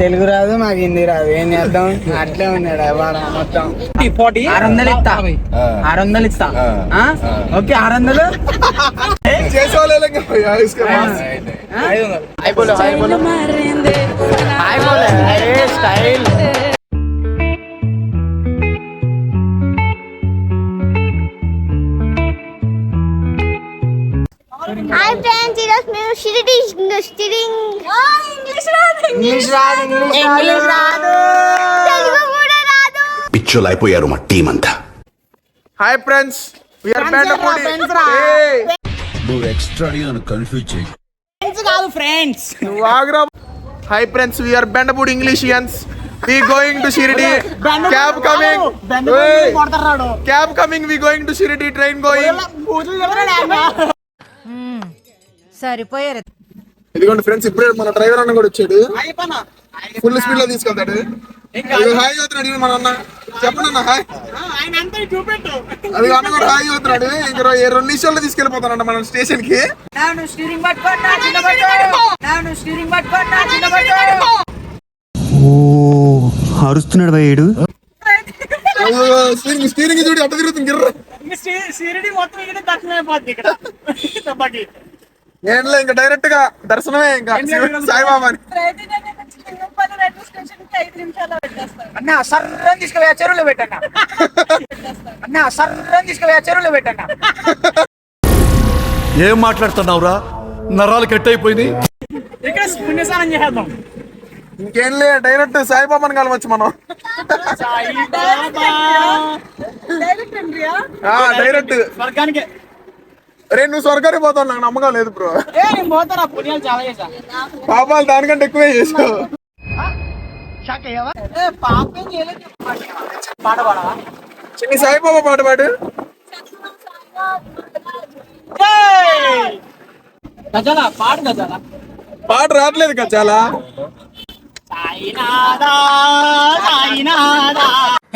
తెలుగు రాదు మాకు హిందీ రాదు, ఏం చేద్దాం? అట్లే ఉన్నాడు వాడు మొత్తం. 600 ఇస్తా, 600 ఇస్తా. Okay 600 style. హాయ్ ఫ్రెండ్స్, ఈరోజు మేము షిరిడి ఇంగ్లీష్ రాదు, తెలుగు కూడా రాదు. పిచ్చోలు అయిపోయారు మా టీం అంతా. Hi friends, we are Bendapudi. నువ్వు ఎక్స్ట్రా నన్ను కన్ఫ్యూజ్ చేయి. ఫ్రెండ్స్ కాదు ఫ్రెండ్స్. నువ్వు Agra. Hi friends, we are Bendapudi Englishians. We going to Shirdi. Cab coming. Cab coming. We going to Shirdi. Train going. సరిపోయారు. ఇదిగోండి ఫ్రెండ్స్, ఇప్పుడే మన డ్రైవర్ అన్న కూడా వచ్చాడు. ఫుల్ స్పీడ్ లో తీసుకెళ్తాడు. హాయ్ చదువుతున్నాడు మన అన్న. చెప్పండి అన్న హాయ్. అది అన్న కూడా హాయ్ చదువుతున్నాడు. ఇంకా 2 నిమిషాల్లో తీసుకెళ్ళిపోతానంట మన స్టేషన్ కి. అరుస్తున్నాడు భయ్యుడు. స్టీరింగ్ చూడి అట్ట తిరుగుతుంది గిర్ర. ఏంట్లో ఇంకా డైరెక్ట్ గా దర్శనమే ఇంకా సాయిబాబా అని. అన్న సర్రం తీసుకుపోయా చెరువులో పెట్టన్నా. అన్న సర్రం తీసుకుపోయా చెరువులో పెట్టన్నా. ఏం మాట్లాడుతున్నావురా? నరాలు కట్ అయిపోయింది. ఇక్కడ పుణ్యస్నానం చేద్దాం. ఇంకేం లే, డైరెక్ట్ సాయిబాబాని కలవచ్చు మనం. డైరెక్ట్ స్వర్గానికి. రే నువ్వు స్వర్గానికి పోతావు, నాకు నమ్మకం లేదు బ్రో. నేను పోతాను, పుణ్యాలు చాలా చేశా. పాపాలు దానికంటే ఎక్కువే చేసావు. పాపం చేయలేదు. పాట పాడవా? చిన్ని సాయిబాబా పాట పాడు. గజాల పాడు, గజాల పాట రావట్లేదు కదా చాలా.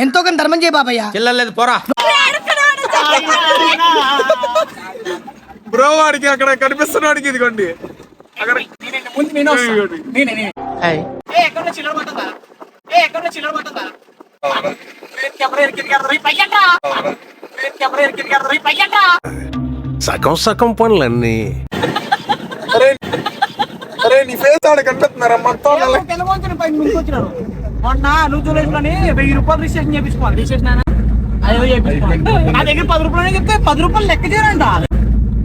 ఎంతో కొంత ధర్మం చేయ బాబయ్య. చెల్లలేదు పోరా. బ్రో వాడికి అక్కడ కనిపిస్తున్న వాడికి ఇదిగోండి అక్కడ సగం సగం పనులన్నీ. అరే నీ ఫేస్ ఆడ కనిపిస్తున్నారా మొత్తం. మొన్న నువ్వు చూడేసుకొని 1000 రూపాయలు రిజిస్ట్రేషన్ చేయించుకోవాలి. రిజిస్ట్రేషన్ అయ్యో చేయించుకోవాలి. నా దగ్గర 10 రూపాయలు చెప్తే 10 రూపాయలు లెక్క చేయరంట.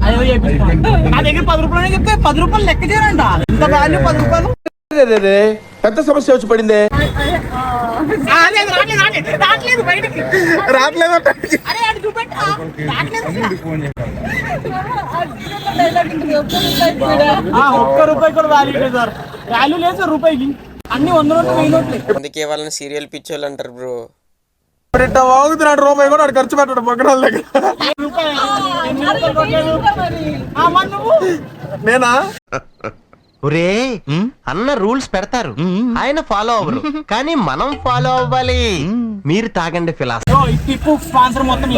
అయ్యో చేయించుకోవాలి. నా దగ్గర 10 రూపాయలు చెప్తే 10 రూపాయలు లెక్క చేయరంట. ఇంత వాల్యూ 10 రూపాయలు. పెద్ద సమస్య వచ్చి పడిందే. రావట్లేదు బయటికి. రావట్లేదు. అరే అది చూపెట్టా. ఒక్క రూపాయి కూడా వాల్యూ లేదు సార్. వాల్యూ లేదు సార్ రూపాయికి. అన్ని 100 నోట్లు 1000 నోట్లు. అందుకే వాళ్ళని సీరియల్ పిచ్చోళ్ళు అంటారు బ్రో. వాగుతున్నాడు రూపాయి కూడా ఖర్చు పెట్టాడు పక్కన వాళ్ళ దగ్గర. నేనా? ఒరే అన్న రూల్స్ పెడతారు, ఆయన ఫాలో అవ్వరు, కానీ మనం ఫాలో అవ్వాలి. మీరు తాగండి ఫిలాసఫీ. టిప్పు స్పాన్సర్ మొత్తం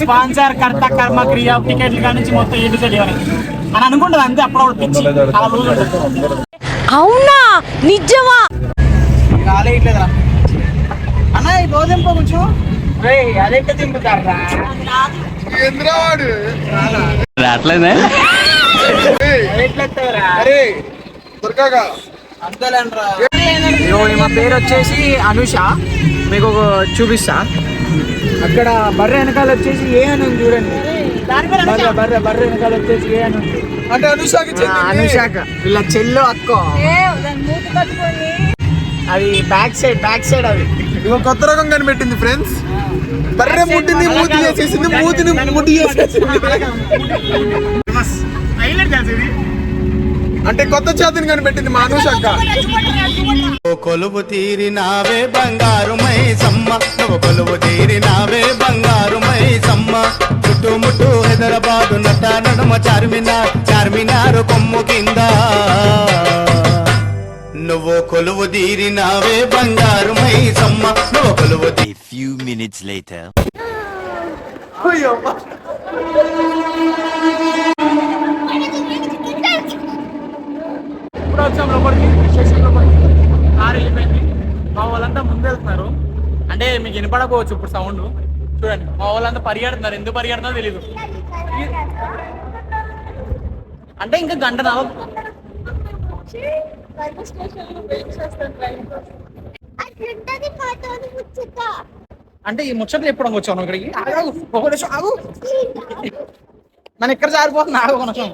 స్పాన్సర్ కర్త కర్మ క్రియ టికెట్లు కానీ మొత్తం ఏంటి తెలియాలి అని అనుకుంటుంది అంతే. అప్పుడు పిచ్చి అవునా నిజమా? రాలేట్లేదురా అన్న. ఈ గోధుమ కొంచెం అదెంత తింపుతారా? రావట్లేదే. అరే దొరకగా మా పేరు వచ్చేసి అనుష. మీకు ఒక చూపిస్తా. అక్కడ బర్రె వెనకాల వచ్చేసి ఏ అని ఉంది చూడండి. బర్రె వెనకాల వచ్చేసి ఏ అని ఉంది. అంటే అనుషాక వీళ్ళ చెల్లు అక్క. అది బ్యాక్ సైడ్ అది. ఇగో కొత్త రకం కనిపెట్టింది ఫ్రెండ్స్. బర్రె ముట్టింది మూతి చేసేసింది, మూతిని ముట్టి చేసేసింది. అంటే కొత్త చేతిని కనిపెట్టింది మా అనుషక్క. కొలువు తీరినావే బంగారు మైసమ్మ, నువ్వు కొలువు తీరినావే బంగారు మైసమ్మ. చుట్టుముట్టు హైదరాబాదు నట నడుమ చార్మినారు కొమ్ము కింద నువ్వు కొలువు తీరినావే బంగారు మైసమ్మ, నువ్వు కొలువు. A few minutes later. వచ్చాం లోపలికి, స్టేషన్ లోపలికి. కారు వెళ్ళిపోయింది. మా వాళ్ళంతా ముందు వెళ్తున్నారు. అంటే మీకు వినపడకపోవచ్చు ఇప్పుడు సౌండ్. చూడండి, మా వాళ్ళంతా పరిగెడుతున్నారు. ఎందుకు పరిగెడుతున్నారో తెలీదు. అంటే ఇంకా గంట నవ్వు. అంటే ఈ ముచ్చట్లు ఎప్పుడు వచ్చాను ఇక్కడికి. ఆగు నన్ను ఎక్కడ జారిపోతుంది. ఆగు కొంచెం.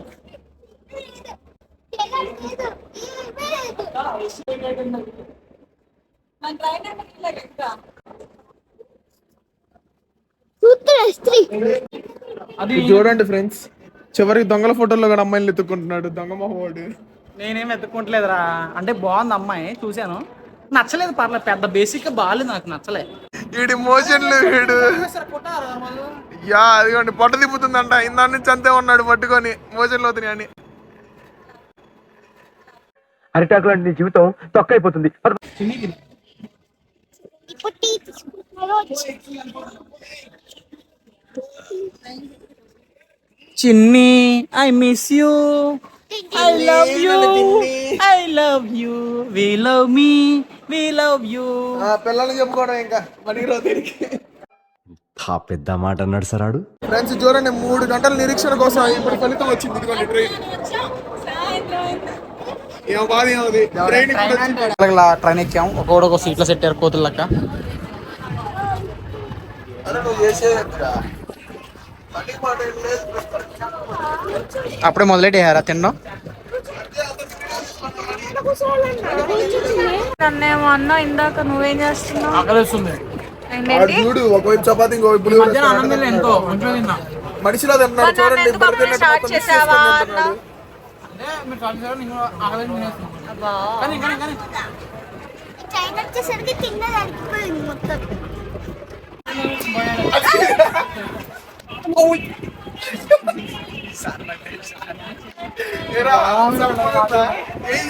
అది చూడండి ఫ్రెండ్స్, చివరికి దొంగల ఫోటోలో కూడా అమ్మాయిని ఎత్తుకుంటున్నాడు దొంగ మొహోడు. నేనేం ఎత్తుకుంటలేదురా. అంటే బాగుంది అమ్మాయి, చూశాను, నచ్చలేదు. పర్లేదు, పెద్ద బేసిక్ బాగాలేదు, నాకు నచ్చలే. వీడి మోషన్లు వీడు యా అదిగోండి పొట్ట తిప్పుతుందంట. ఇందా నుంచి అంతే ఉన్నాడు పట్టుకొని మోషన్లు అవుతున్నాయి అని. అరిటాకులు అంటే నీ జీవితం తొక్కైపోతుంది. Chinni, I miss you, I love you, I love you, we love me, we love you. పిల్లల్ని చెప్పుకోవడం ఇంకా మనీలో తిరిగి. పెద్ద మాట అన్నాడు సరాడు. ఫ్రెండ్స్ చూడండి, 3 గంటల నిరీక్షణ కోసం ఇప్పుడు ఫలితం వచ్చింది. ఇదిగోండి ట్రైన్. ఏమో బాధ ఏమవుతుంది. ట్రైన్ ఎక్కాం. ఒక్కొక్క సీట్లో సెట్ అయ్యారు కోతులు లెక్క. అప్పుడే మొదలెట్టారా తినడం. నన్నేమో అన్నా ఇందాక, నువ్వేం చేస్తున్నావు? ఆకలిస్తుంది. చూడు, ఒకవైపు చపాతీ ఇంకోవైపు పులిహోర మధ్యాహ్నం అన్నం తినలే, ఎంతో మంచిగా తిన్నా. మనిషిలో తింటున్నాడు చూడండి. స్టార్ట్ చేసావా అన్న? అంటే మీరు చాలు సార్, నేను ఆకలి తినేస్తున్నాను. కానీ ట్రైన్ వచ్చేసరికి తిన్నది అడిగిపోయింది మొత్తం. ఏరా, ఏయ్,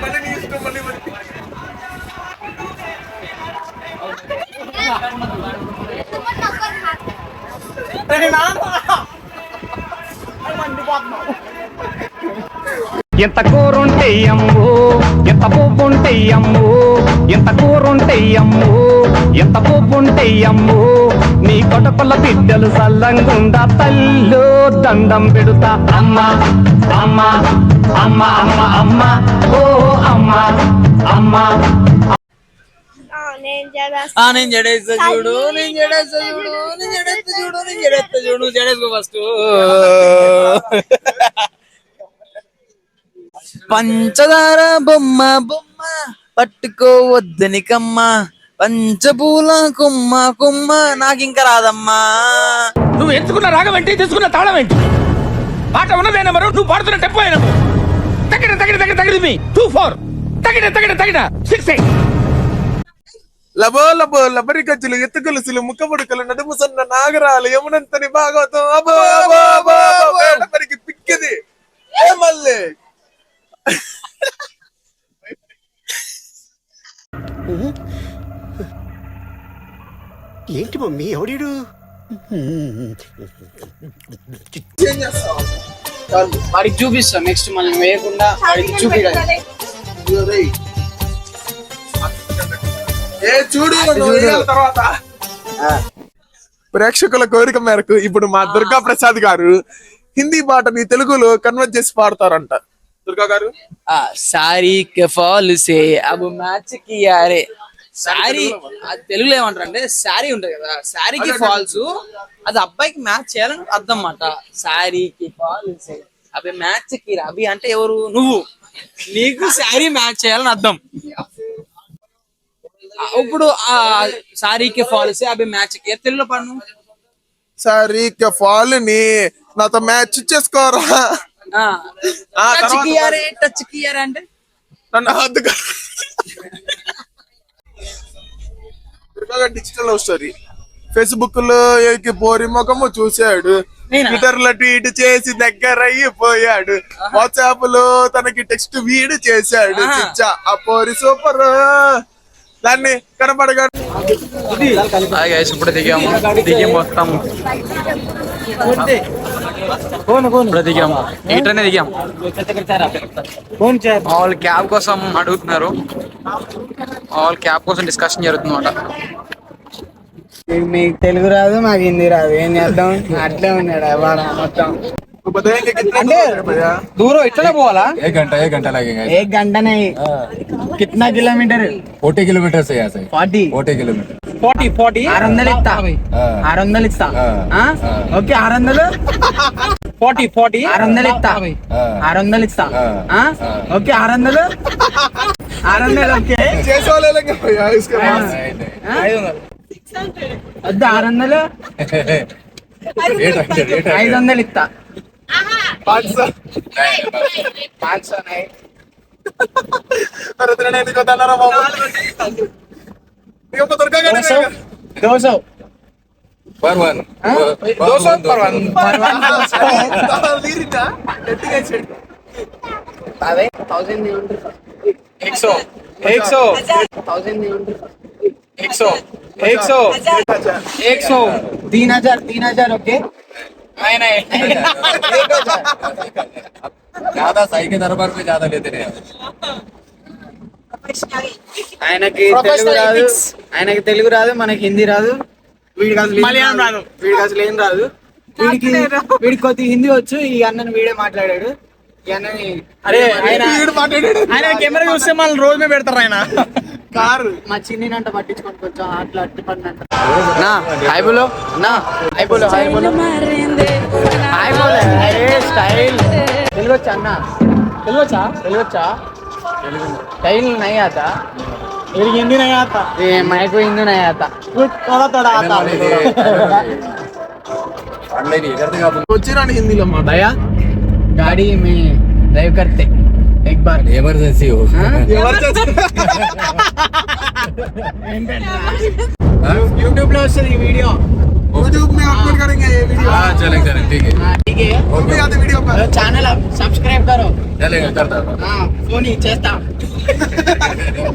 మళ్ళీ నీ ఇష్టం, మళ్ళీ మరి. ఎంత కూరుంటే అమ్ము, ఎంత పువ్వుంటే అమ్ము, ఎంత కూరుంటే అమ్ము, ఎంత పువ్వుంటే అమ్ము, నీ కొటకుల బిడ్డలు సల్లంగుండా తల్లు దండం పెడుతా. అమ్మ అమ్మ అమ్మ అమ్మ అమ్మ ఓ అమ్మ అమ్మ. నేను జడేస్తా చూడు, నేను జడేస్తా చూడు, నేను జడేస్తా చూడు, నేను జడేస్తా చూడు. జడేసుకో ఫస్ట్. పంచదార బొమ్మ బొమ్మ పట్టుకోవద్దని కమ్మ, పంచపూల కొమ్మ కొమ్మ నాకింక రాదమ్మా. నువ్వు ఎంచుకున్న రాగం ఏంటి, తీసుకున్న తాళం ఏంటి? పాట ఉన్నదే నెంబరు, నువ్వు పాడుతున్న టెంపో అయినప్పుడు తగిన తగిన తగిన తగిన మీ 2-4 తగిన తగిన తగిన 6-8. లబో లబో లబరి గజ్జలు ఎత్తు గొలుసులు ముక్క పుడకలు నడుము సన్న నాగరాలు యమునంతని భాగవతం అబో అబో అబో మరికి పిక్కిది మళ్ళీ. ఏంటి మమ్మీ ఎవడీడు? వాడికి చూపిస్తాం నెక్స్ట్, మనం వేయకుండా వాడికి చూపించాలి. తర్వాత ప్రేక్షకుల కోరిక మేరకు ఇప్పుడు మా దుర్గా ప్రసాద్ గారు హిందీ పాటని తెలుగులో కన్వర్ట్ చేసి పాడతారంట. దుర్గా గారు, సారీ కే ఫాల్ సే అబ్ మ్యాచ్ కియారే. సారీ అది తెలుగులో ఏమంటారు అంటే, సారీ ఉంటది కదా, సారీకి ఫాల్స్, అది అబ్బాయికి మ్యాచ్ చేయాలని అర్థం అన్నమాట. సారీకి ఫాల్ సే అవి మ్యాచ్ కిరా. అవి అంటే ఎవరు? నువ్వు. నీకు సారీ మ్యాచ్ చేయాలని అర్థం. ఇప్పుడు ఆ సారీకి ఫాల్ సే అవి మ్యాచ్ కియా తెలుగులో పన్ను. సారీకే ఫాల్ ని నాతో మ్యాచ్ చేసుకోరా. టచ్ కియారే, టచ్ కియారే అంటే నన్ను హద్దుగా. Digital love story. ఫేస్బుక్ లో ఏకి పోరి ముఖము చూశాడు, ట్విట్టర్ లో ట్వీట్ చేసి దగ్గర అయిపోయాడు, వాట్సాప్ లో తనకి టెక్స్ట్ వీడ్ చేశాడు. చిచ్చా ఆ పోరి సూపర్, దాన్ని కనపడగా. ఇప్పుడు దిగాము, దిగి మొత్తం ఇప్పుడు దిగాం 8 అనే దిగాం. వాళ్ళు క్యాబ్ కోసం అడుగుతున్నారు. వాళ్ళు క్యాబ్ కోసం డిస్కషన్ జరుగుతుంది అన్నమాట. మీకు తెలుగు రాదు, మాకు హిందీ రాదు, ఏం చేద్దాం? అట్లే ఉన్నాడు వాడు మొత్తం. అంటే దూరం ఇట్లనే పోవాలా? एक घंटा लगेगा. 1 घंटा नहीं, कितना किलोमीटर? 40 किलोमीटर से यहाँ से 40 40 किलोमीटर. 40 600 ఇస్తా, 600 ఇస్తా. ఓకే 600 40 600 ఇస్తా, 600 ఇస్తా. Okay 600 okay. जैसे वाले लगे भैया इसके पास. వద్దు 600 500 ఇస్తా. 500. 500 नहीं. अरे तेरे ने इसको दाना रहा बाबू. ये को तुरका का 200 पर वन. 200 per one. लीरिटा ఎట్టిగా చెడు. అదే 1000 नहीं ఉంటుంది. 100 3000 ఓకే. ज्यादा सही के दरबार में ज्यादा लेते रहे. ఆయనకి తెలుగు రాదు, మనకి హిందీ రాదు, వీడికి అసలు మలయాళం రాదు. వీడికి అసలు ఏం రాదు. వీడికి కొద్దిగా హిందీ వచ్చు. ఈ అన్నని వీడే మాట్లాడాడు. ఈ అన్నని అరే ఆయన మాట్లాడాడు. కెమెరా చూస్తే మళ్ళీ రోజు మీద పెడతారు ఆయన. కారు మా చిన్నినంట పట్టించుకొని కొంచెం అట్లా అట్టి పని అంట. నా హాయ్ బోలో, నా హాయ్ బోలో, హాయ్ బోలో, హాయ్ బోలో. స్టైల్ తెలుగు వచ్చా అన్న? తెలుగు వచ్చా? स्टाइल नहीं आता, हिंदी नहीं आता. ये मैं को हिंदी नहीं आता, कुछ थोड़ा आता. వచ్చిరా హిందీలో మా भैया गाड़ी में ड्राइव करते एक बार ఎమర్జెన్సీ हो. यूट्यूब లో వస్తుంది ఈ వీడియో. यूट्यूब में अपलोड करेंगे ये वीडियो. हां चलेगा ठीक है. ठीक है, वो भी आते वीडियो पर चैनल सब्सक्राइब करो. चलेगा करता हूं. हाँ फोन ही చేస్తా.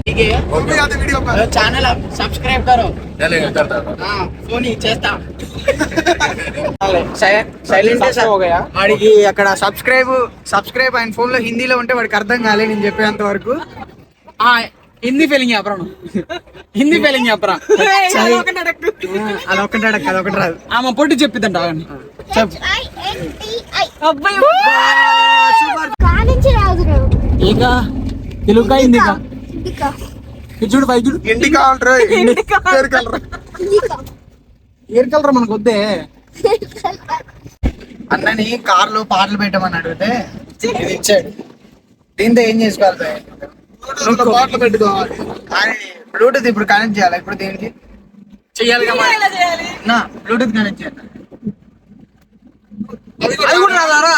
ठीक है, वो भी आते वीडियो पर चैनल सब्सक्राइब करो. चलेगा करता हूं. हाँ फोन ही చేస్తా. సైలెంట్ हो गया. వాడికి అక్కడ సబ్స్క్రైబ్ ఆయన ఫోన్ లో హిందీలో ఉంటే వాడికి అర్థం కాలే నేను చెప్పేంత వరకు. హిందీ ఫీలింగ్ చెప్పరా, హిందీ ఫీలింగ్ చెప్పరా. అదొకటి అడక్క, అదొకటి రాదు. ఆమె పొట్టి చెప్పిద్దంట. చెప్పు. కానించి రాదు నువ్వు. ఇక తెలుగు హిందీకా? ఇండికా చూడు పై చూడు. ఇండికా అంటారు. పేరు కలర్ ఏర్ కలర్ మనకు వద్దే. అన్నని కార్ లో పాటలు పెట్టమని అడిగితే ఇది ఇచ్చాడు. దీంతో ఏం చేసుకోవాలి? పాటలు పెట్టుకోవాలి. బ్లూటూత్ ఇప్పుడు కనెక్ట్ చేయాలి. ఇప్పుడు దీనికి చెయ్యాలి కదా. నా బ్లూటూత్ కనెక్ట్ చేయాలి. అది కూడా రాదారా?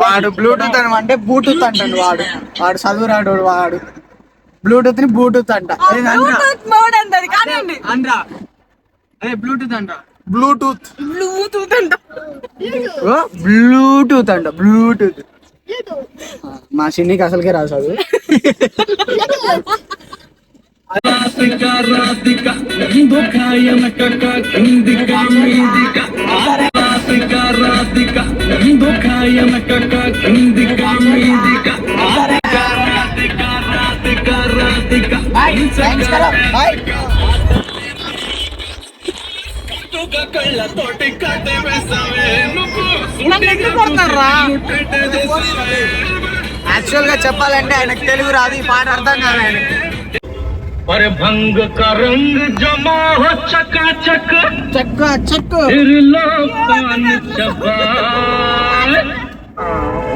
వాడు బ్లూటూత్ అంటే బ్లూటూత్ అంటాడు. వాడు చదువు రాడు. వాడు బ్లూటూత్ ని బ్లూటూత్ అంట. అండ్రా అదే బ్లూటూత్ అంట. బ్లూటూత్ బ్లూటూత్ అంట. బ్లూటూత్ మా చిన్నికి అసలుకే రాదు చదువు. యాక్చువల్ గా చెప్పాలంటే ఆయనకు తెలుగు రాదు. ఈ పాట అర్థం కాదు ఆయనకి. भंग का रंग जमा हो चकाचक చక్క చక్క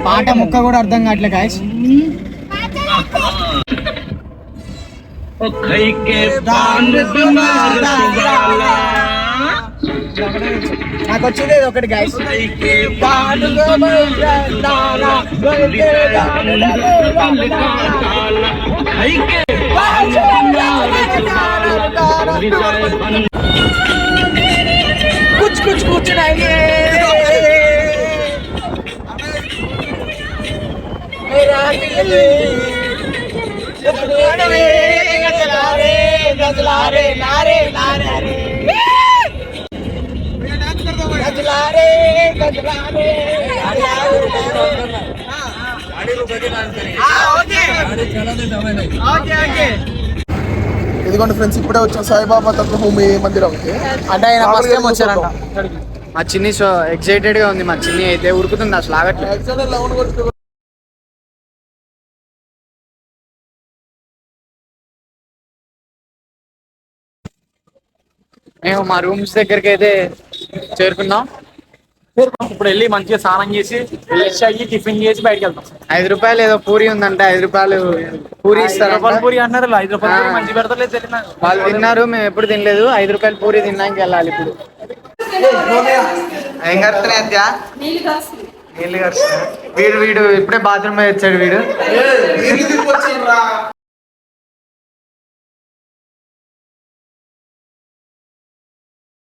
పాట ముక్క కూడా అర్థం కావట్లే గాయస్. నాకు వచ్చేది ఒకటి గాయస్. कुछ कुछ कुछ नहीं मेरा दिल గజలారే లారే లారే రే గజలారే గజలారే ఇదిగోండి ఫ్రెండ్స్, ఇప్పుడే వచ్చాం సాయిబాబా తత్వభూమి మందిరం. అంటే ఆయన ఫస్ట్ టైం వచ్చారంట. మా చిన్ని సో ఎక్సైటెడ్ గా ఉంది. మా చిన్ని అయితే ఉరుకుతుంది అసలు ఆగట్లేదు. మేము మా రూమ్స్ దగ్గరికి అయితే చేరుకున్నాం. ఇప్పుడు వెళ్ళి మంచిగా స్నానం చేసి ఫ్రెష్ అయ్యి టిఫిన్ చేసి బయటకు వెళ్తాం. 5 రూపాయలు ఏదో పూరి ఉందంట. 5 రూపాయలు పూరి ఇస్తారు. పూరి అన్నారు. 5 రూపాయలు పూరి మంచి పెడతలేదు తెలియదు నాకు. వాళ్ళు తిన్నారు, మేము ఎప్పుడు తినలేదు. 5 రూపాయలు పూరి తిన్నాక వెళ్ళాలి ఇప్పుడు. ఏం కడుతున్నాయి? నీళ్ళు కడుతున్నా. వీడు ఇప్పుడే బాత్రూమ్ వచ్చాడు వీడు.